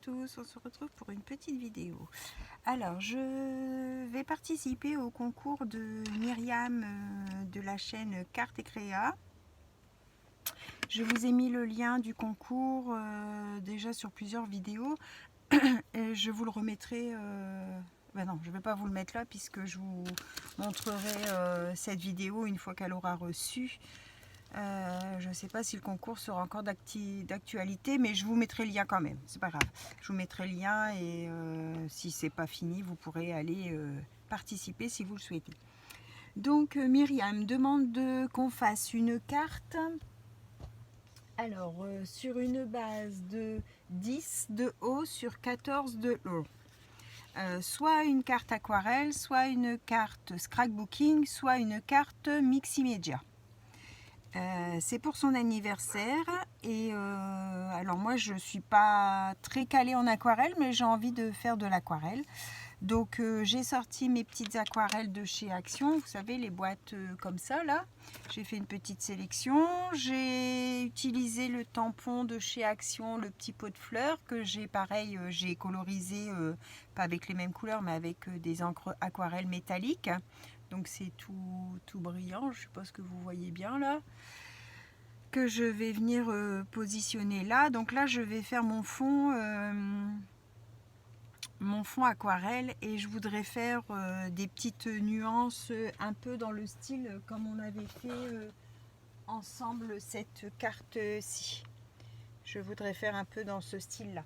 tous, on se retrouve pour une petite vidéo. Alors, je vais participer au concours de Myriam de la chaîne Cartes et Créa. Je vous ai mis le lien du concours déjà sur plusieurs vidéos et je vous le remettrai. Non, je ne vais pas vous le mettre là puisque je vous montrerai cette vidéo une fois qu'elle aura reçu. Je ne sais pas si le concours sera encore d'actualité, mais je vous mettrai le lien quand même, c'est pas grave. Je vous mettrai le lien et si c'est pas fini, vous pourrez aller participer si vous le souhaitez. Donc Myriam demande qu'on fasse une carte. Alors sur une base de 10 de haut sur 14 de haut. Soit une carte aquarelle, soit une carte scrapbooking, soit une carte Miximedia. C'est pour son anniversaire et alors moi je suis pas très calée en aquarelle mais j'ai envie de faire de l'aquarelle, donc j'ai sorti mes petites aquarelles de chez Action, vous savez les boîtes comme ça là, j'ai fait une petite sélection, j'ai utilisé le tampon de chez Action, le petit pot de fleurs que j'ai pareil, j'ai colorisé pas avec les mêmes couleurs mais avec des encres aquarelles métalliques. Donc c'est tout brillant, je suppose que vous voyez bien là, que je vais venir positionner là. Donc là je vais faire mon fond aquarelle et je voudrais faire des petites nuances un peu dans le style comme on avait fait ensemble cette carte-ci. Je voudrais faire un peu dans ce style là.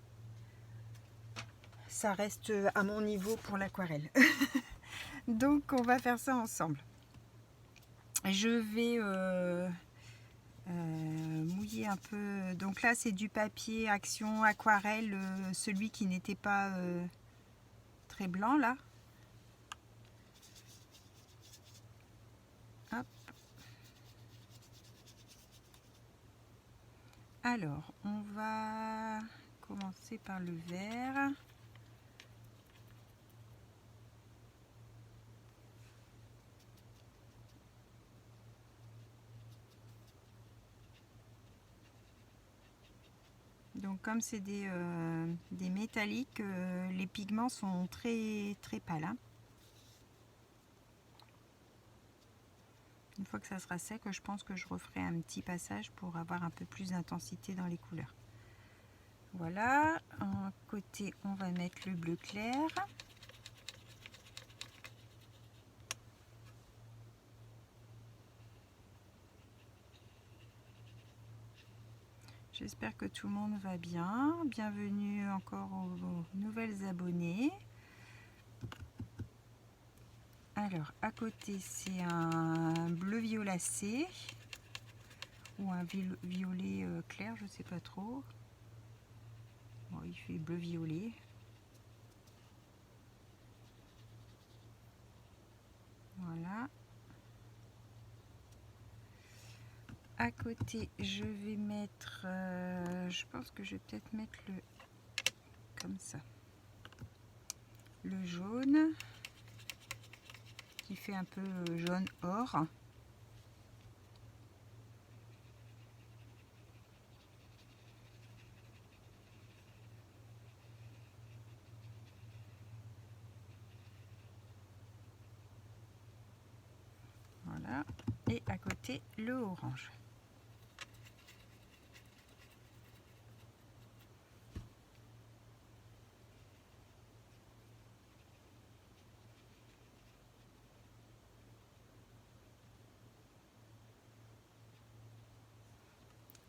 Ça reste à mon niveau pour l'aquarelle. Donc on va faire ça ensemble. Je vais mouiller un peu. Donc là c'est du papier Action aquarelle, celui qui n'était pas très blanc là. Hop. Alors on va commencer par le vert. Donc comme c'est des métalliques, les pigments sont très pâles. Hein. Une fois que ça sera sec, je pense que je referai un petit passage pour avoir un peu plus d'intensité dans les couleurs. Voilà, en côté on va mettre le bleu clair. J'espère que tout le monde va bien. Bienvenue encore aux nouvelles abonnés. Alors, à côté, c'est un bleu violacé ou un violet clair, je ne sais pas trop. Bon, il fait bleu-violet. Voilà. À côté, je vais mettre, je pense que je vais peut-être mettre le, comme ça, le jaune, qui fait un peu jaune or. Voilà. Et à côté, le orange.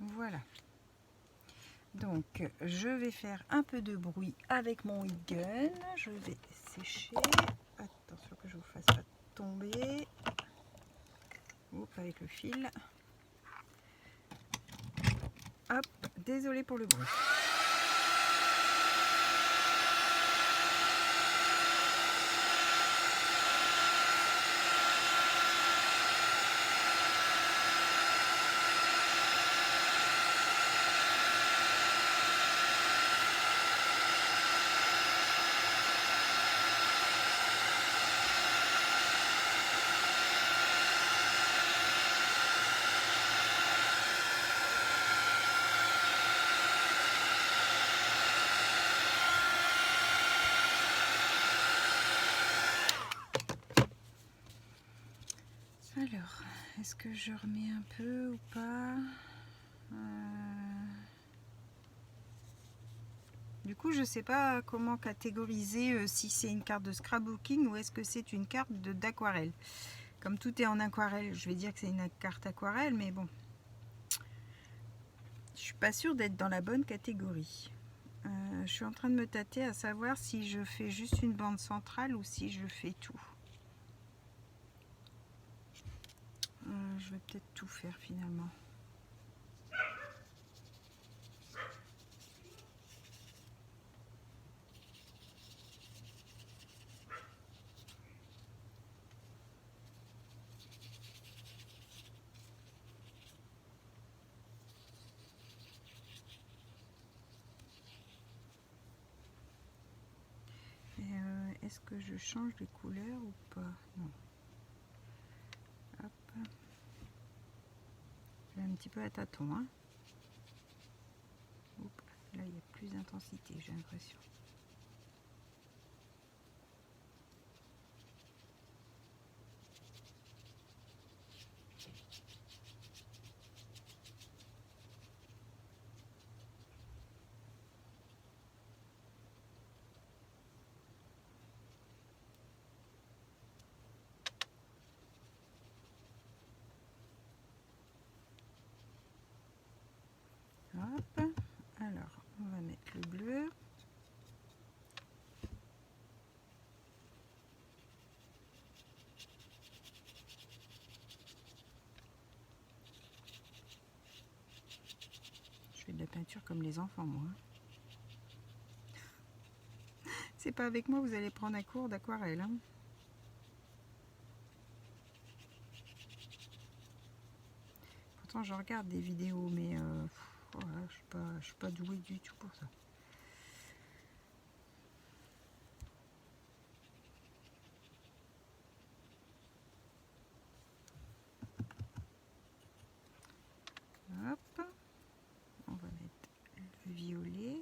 Voilà. Donc, je vais faire un peu de bruit avec mon heat gun. Je vais sécher. Attention que je ne vous fasse pas tomber. Oups, avec le fil. Hop, désolé pour le bruit. Est-ce que je remets un peu ou pas? Du coup, je sais pas comment catégoriser si c'est une carte de scrapbooking ou est-ce que c'est une carte d'aquarelle. Comme tout est en aquarelle, je vais dire que c'est une carte aquarelle, mais bon. Je suis pas sûre d'être dans la bonne catégorie. Je suis en train de me tâter à savoir si je fais juste une bande centrale ou si je fais tout. Je vais peut-être tout faire finalement. Est-ce que je change les couleurs ou pas? Non. Hop. Je vais un petit peu à tâtons. Hein. Oups, là, il y a plus d'intensité, j'ai l'impression. Hop. Alors, on va mettre le bleu. Je fais de la peinture comme les enfants, moi. C'est pas avec moi, vous allez prendre un cours d'aquarelle. Hein. Pourtant, je regarde des vidéos, mais voilà, je suis pas douée du tout pour ça. Hop, on va mettre le violet.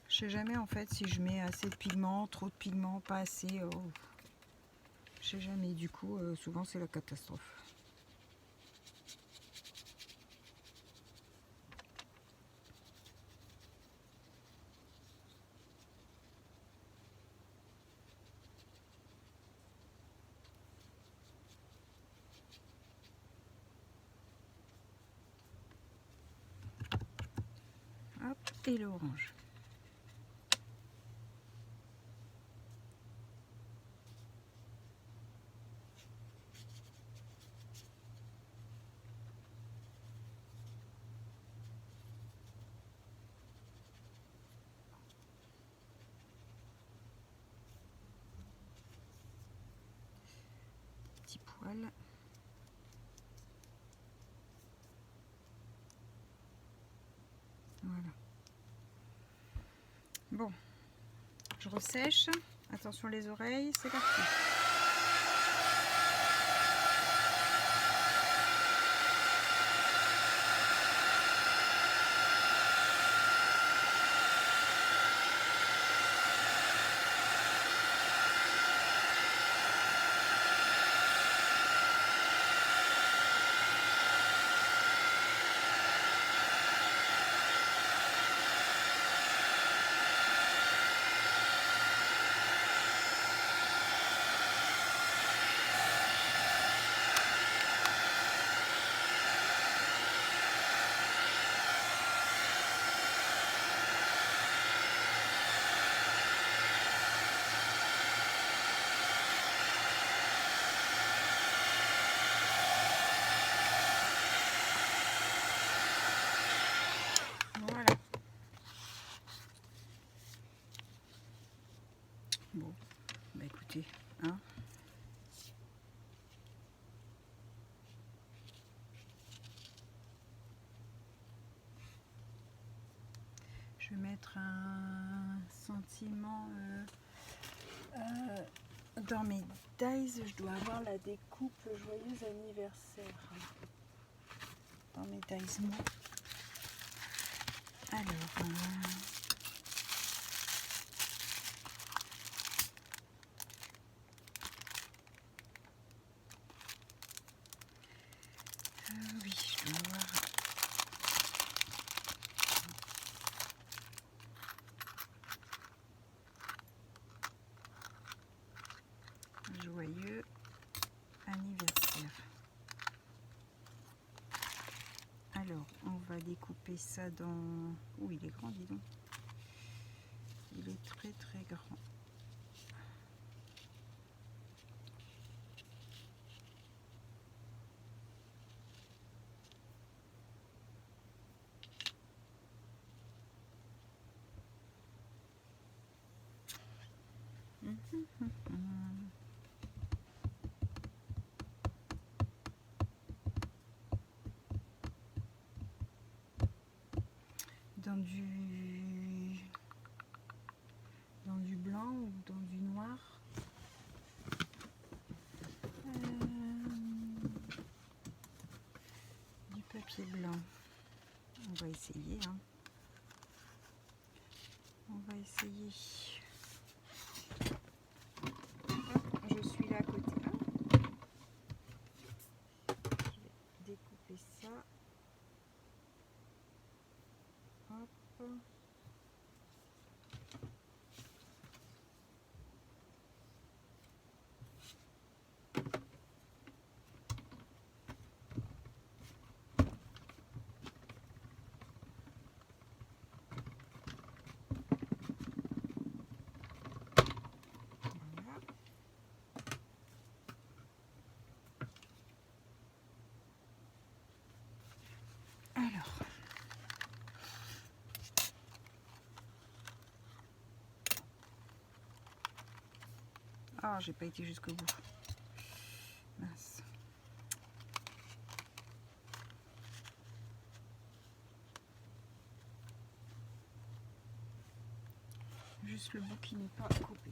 Je sais jamais en fait si je mets assez de pigments, trop de pigments, pas assez. Oh. Je sais jamais, du coup, souvent c'est la catastrophe. Hop, et l'orange. Petit poil. Voilà. Bon, je ressèche. Attention les oreilles, c'est parti. Je vais mettre un sentiment dans mes dies. Je dois avoir la découpe joyeux anniversaire dans mes dies mots. Alors oui, je dois avoir joyeux anniversaire. Alors, on va découper ça dans... Oh, il est grand, dis donc. Il est très très grand. Dans du blanc ou dans du noir. Du papier blanc. On va essayer. Hein. On va essayer. Je suis là à côté. Je vais découper ça. Hop. Alors, ah, j'ai pas été jusqu'au bout. Mince. Juste le bout qui n'est pas coupé.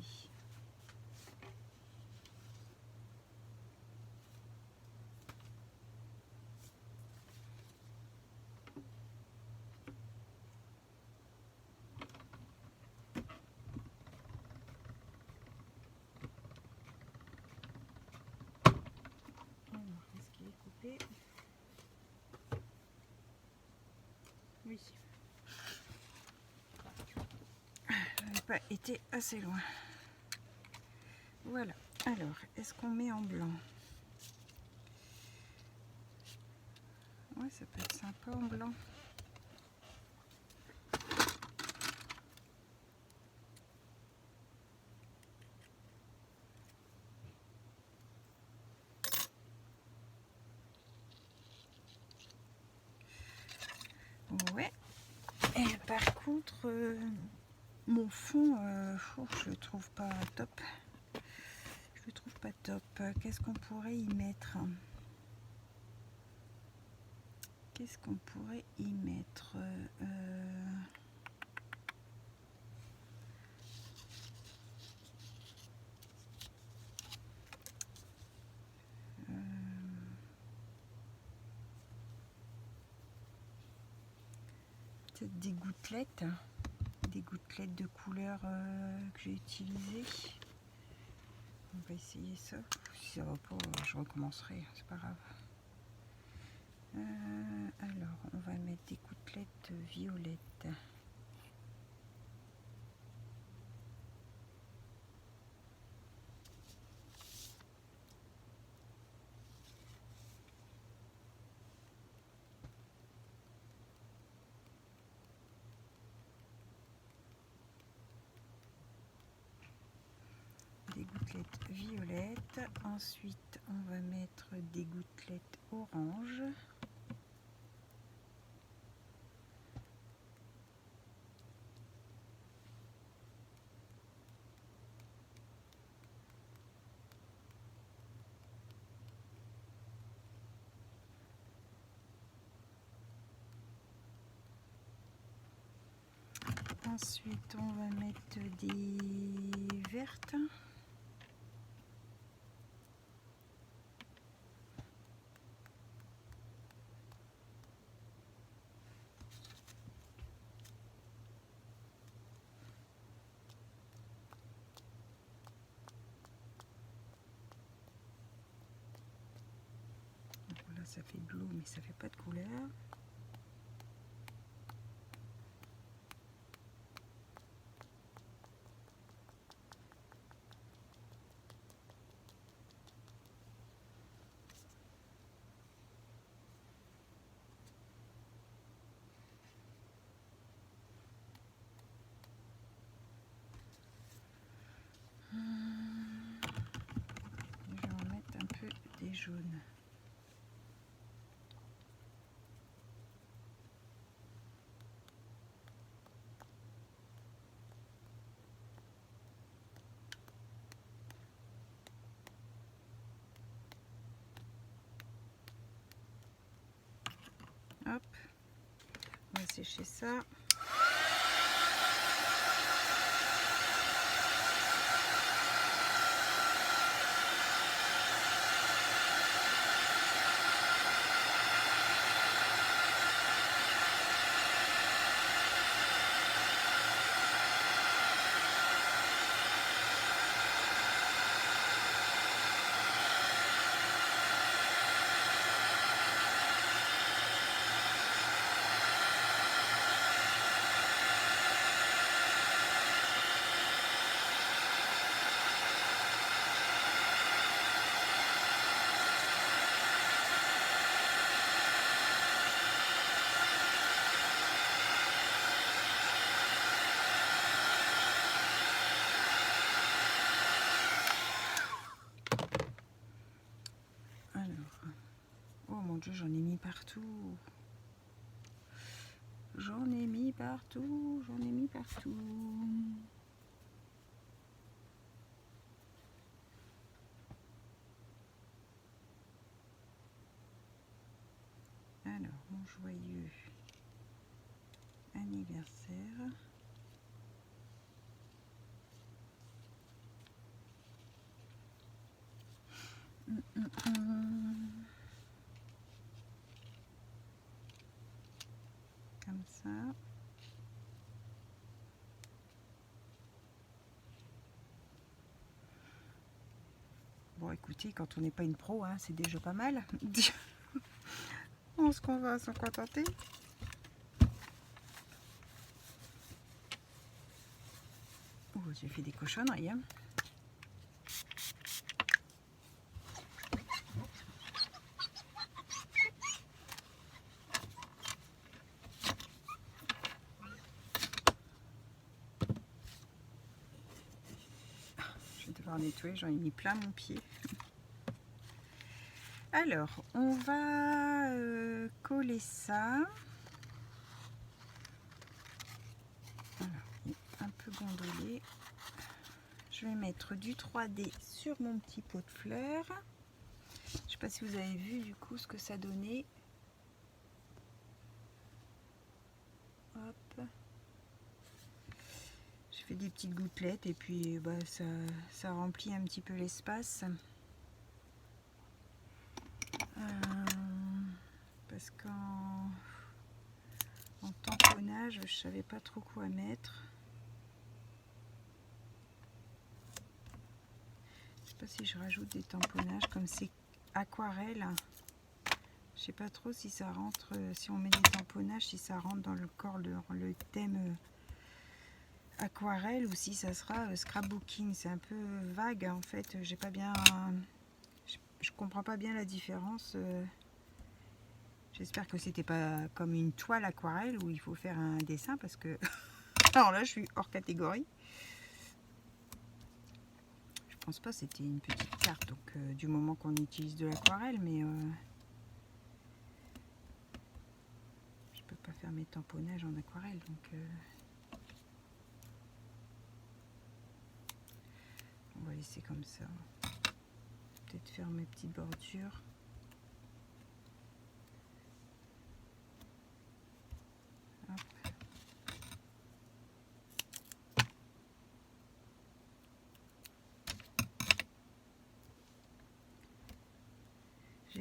Est-ce qu'il est coupé? Oui. Je n'avais pas été assez loin. Voilà. Alors, est-ce qu'on met en blanc? Ouais, ça peut être sympa en blanc. Ouais. Et par contre, mon fond, je le trouve pas top. Je le trouve pas top. Qu'est-ce qu'on pourrait y mettre? Qu'est-ce qu'on pourrait y mettre? Peut-être des gouttelettes de couleur que j'ai utilisées. On va essayer ça. Si ça va pas, je recommencerai, c'est pas grave. Alors, on va mettre des gouttelettes violettes. Des gouttelettes violettes. Ensuite, on va mettre des gouttelettes orange. Ensuite, on va mettre des vertes. Là, ça fait de l'eau, mais ça fait pas de couleur. Je vais en mettre un peu des jaunes. Hop, on va sécher ça. Mon Dieu, j'en ai mis partout. J'en ai mis partout. J'en ai mis partout. Alors, mon joyeux anniversaire. Comme ça. Bon, écoutez, quand on n'est pas une pro, hein, c'est déjà pas mal. On se va s'en contenter. Oh, j'ai fait des cochonneries. Hein. Je vais devoir nettoyer, j'en ai mis plein mon pied. Alors, on va coller ça. Alors, il est un peu gondolé. Je vais mettre du 3D sur mon petit pot de fleurs. Je ne sais pas si vous avez vu du coup ce que ça donnait. Hop. J'ai fait des petites gouttelettes et puis bah, ça remplit un petit peu l'espace. Parce qu'en tamponnage, je savais pas trop quoi mettre. Je sais pas si je rajoute des tamponnages comme c'est aquarelle. Je sais pas trop si ça rentre, si on met des tamponnages, si ça rentre dans le corps, le thème aquarelle ou si ça sera scrapbooking. C'est un peu vague en fait. J'ai pas bien, je comprends pas bien la différence. J'espère que c'était pas comme une toile aquarelle où il faut faire un dessin parce que alors là je suis hors catégorie. Je pense pas, c'était une petite carte donc du moment qu'on utilise de l'aquarelle, mais je peux pas faire mes tamponnages en aquarelle donc on va laisser comme ça. Peut-être faire mes petites bordures. Hop.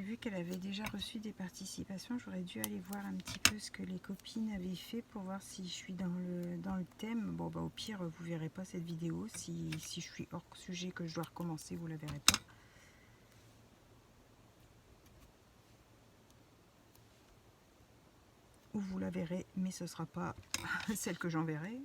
vu qu'elle avait déjà reçu des participations, j'aurais dû aller voir un petit peu ce que les copines avaient fait pour voir si je suis dans le thème. Bon, bah au pire, vous verrez pas cette vidéo. Si je suis hors sujet, que je dois recommencer, vous la verrez pas. Ou vous la verrez, mais ce sera pas celle que j'enverrai.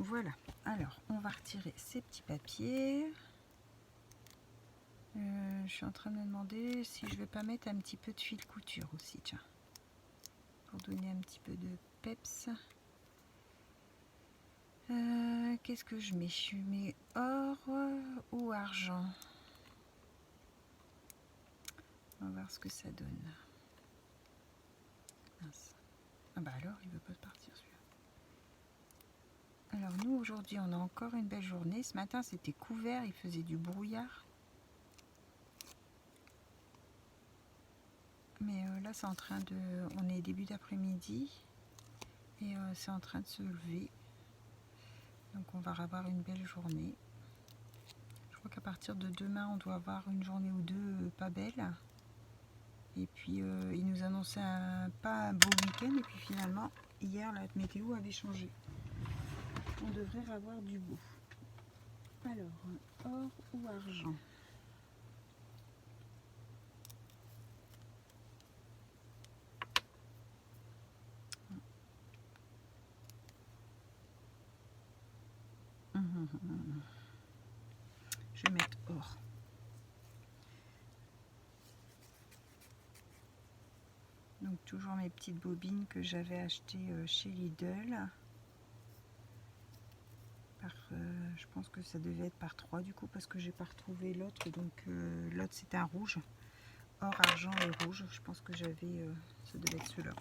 Voilà, alors on va retirer ces petits papiers. Je suis en train de me demander si je vais pas mettre un petit peu de fil couture aussi, tiens, pour donner un petit peu de peps. Qu'est-ce que je mets? Je mets or ou argent? On va voir ce que ça donne. Mince. Ah bah alors, il veut pas partir celui-là. Alors nous, aujourd'hui, on a encore une belle journée. Ce matin, c'était couvert, il faisait du brouillard. Mais là, c'est en train de... On est début d'après-midi. Et c'est en train de se lever. Donc on va avoir une belle journée. Je crois qu'à partir de demain, on doit avoir une journée ou deux pas belle. Et puis il nous annonçait pas un beau week-end. Et puis finalement, hier, la météo avait changé. On devrait avoir du beau. Alors, or ou argent? Je vais mettre or. Donc toujours mes petites bobines que j'avais achetées chez Lidl. Je pense que ça devait être par 3 du coup, parce que j'ai pas retrouvé l'autre. Donc l'autre c'était un rouge. Or, argent et rouge. Je pense que j'avais... ça devait être celui-là.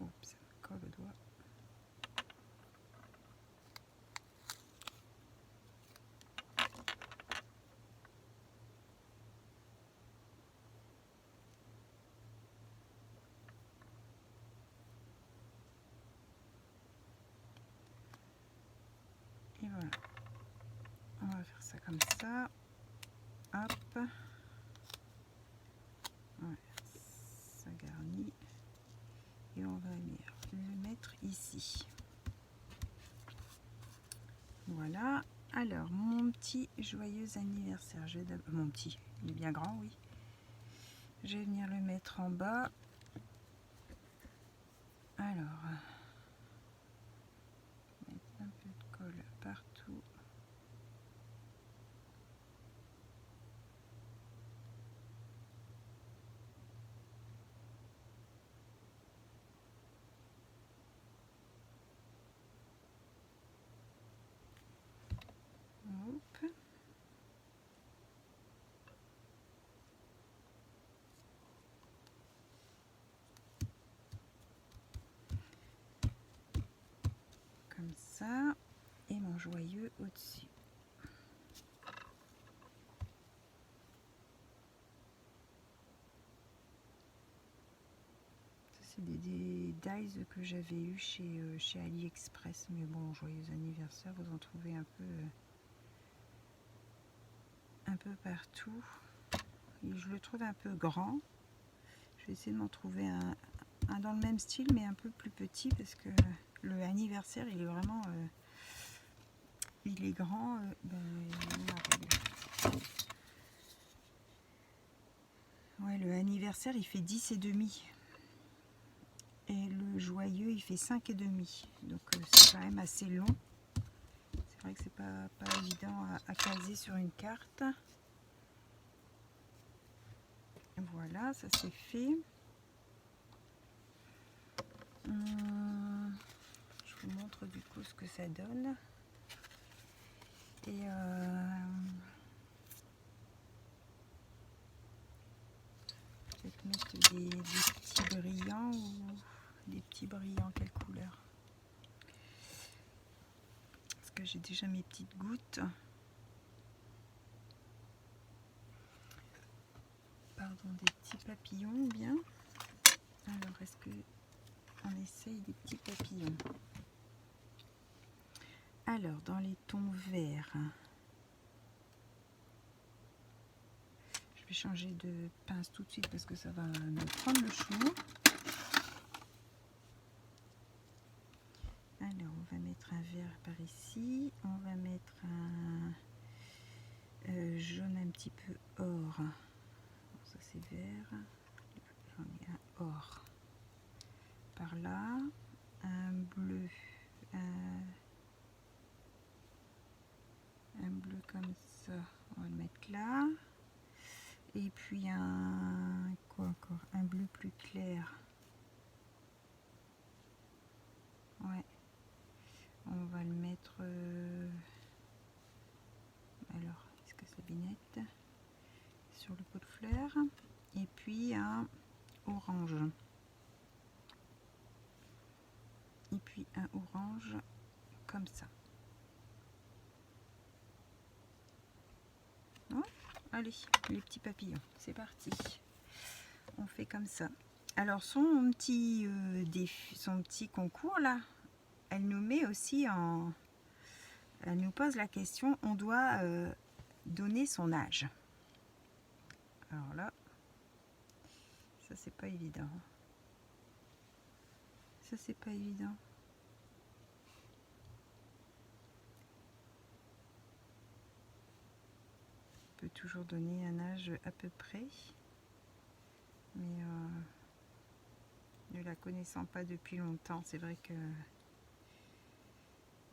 Oups, ça me colle au doigt. Et voilà. On va faire ça comme ça. Hop. Ouais, ça garnit. Et on va le mettre ici. Voilà. Alors, mon petit joyeux anniversaire. Mon petit, il est bien grand, oui. Je vais venir le mettre en bas. Alors, mettre un peu de colle partout. Hop. Comme ça. Et mon joyeux au-dessus. C'est des dies que j'avais eu chez AliExpress. Mais bon, joyeux anniversaire, vous en trouvez un peu partout. Et je le trouve un peu grand. Je vais essayer de m'en trouver un dans le même style, mais un peu plus petit, parce que le anniversaire, il est vraiment... il est grand. Ouais, le anniversaire, il fait 10,5. Et le joyeux, il fait 5,5. Donc c'est quand même assez long. C'est vrai que c'est pas évident à caser sur une carte. Voilà, ça c'est fait. Je vous montre du coup ce que ça donne. Et peut-être mettre des petits brillants ou des petits brillants, quelle couleur? Parce que j'ai déjà mes petites gouttes. Pardon, des petits papillons bien. Alors, est-ce que on essaye des petits papillons? Alors, dans les tons verts, je vais changer de pince tout de suite parce que ça va me prendre le chou. Alors, on va mettre un vert par ici. On va mettre un jaune un petit peu or. Bon, ça c'est vert. J'en ai un or. Par là. Un bleu. Un bleu comme ça. On va le mettre là. Et puis un... quoi encore? Un bleu plus clair. Ouais. On va le mettre... alors, est-ce que c'est binette? Sur le pot de fleurs. Et puis un orange. Et puis un orange comme ça. Ouais. Allez, les petits papillons, c'est parti. On fait comme ça. Alors son petit concours là, elle nous met aussi en... Elle nous pose la question, on doit donner son âge. Alors là, ça c'est pas évident. Ça c'est pas évident. On peut toujours donner un âge à peu près. Mais ne la connaissant pas depuis longtemps, c'est vrai que...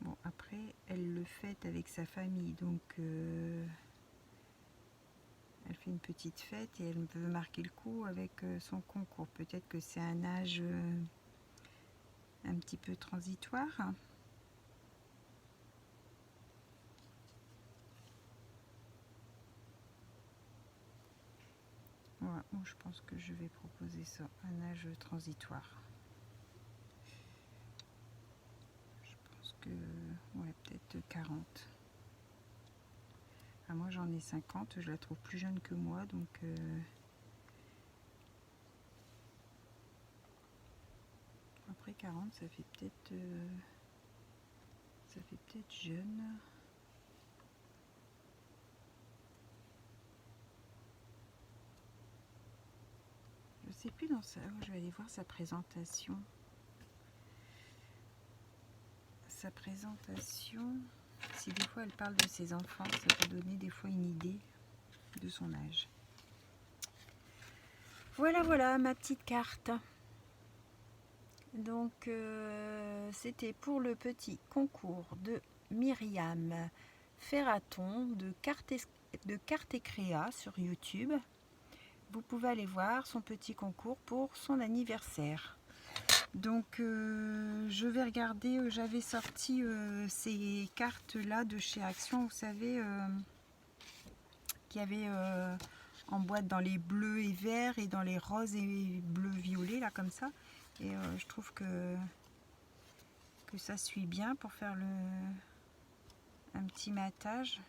Bon, après, elle le fête avec sa famille, donc elle fait une petite fête et elle veut marquer le coup avec son concours. Peut-être que c'est un âge un petit peu transitoire. Ouais, moi je pense que je vais proposer ça, un âge transitoire. Je pense que, ouais, peut-être 40. Ah, moi j'en ai 50, je la trouve plus jeune que moi, donc après 40 ça fait peut-être jeune. Je sais plus dans ça, je vais aller voir sa présentation. Sa présentation, si des fois elle parle de ses enfants, ça peut donner des fois une idée de son âge. Voilà, voilà ma petite carte. Donc c'était pour le petit concours de Myriam Ferraton de Carte et Créa sur YouTube. Vous pouvez aller voir son petit concours pour son anniversaire. Donc je vais regarder, j'avais sorti ces cartes là de chez Action, vous savez, qu'il y avait en boîte dans les bleus et verts et dans les roses et bleus violets là comme ça. Et je trouve que ça suit bien pour faire un petit matage.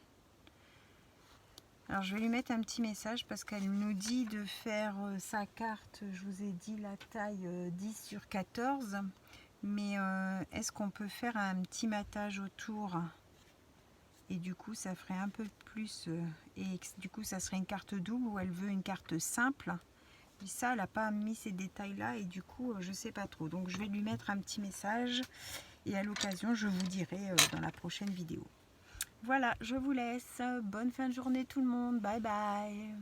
Alors je vais lui mettre un petit message parce qu'elle nous dit de faire sa carte, je vous ai dit la taille 10/14, mais est-ce qu'on peut faire un petit matage autour et du coup ça ferait un peu plus, et du coup ça serait une carte double ou elle veut une carte simple. Et ça elle n'a pas mis ces détails là et du coup je sais pas trop, donc je vais lui mettre un petit message et à l'occasion je vous dirai dans la prochaine vidéo. Voilà, je vous laisse. Bonne fin de journée tout le monde. Bye bye.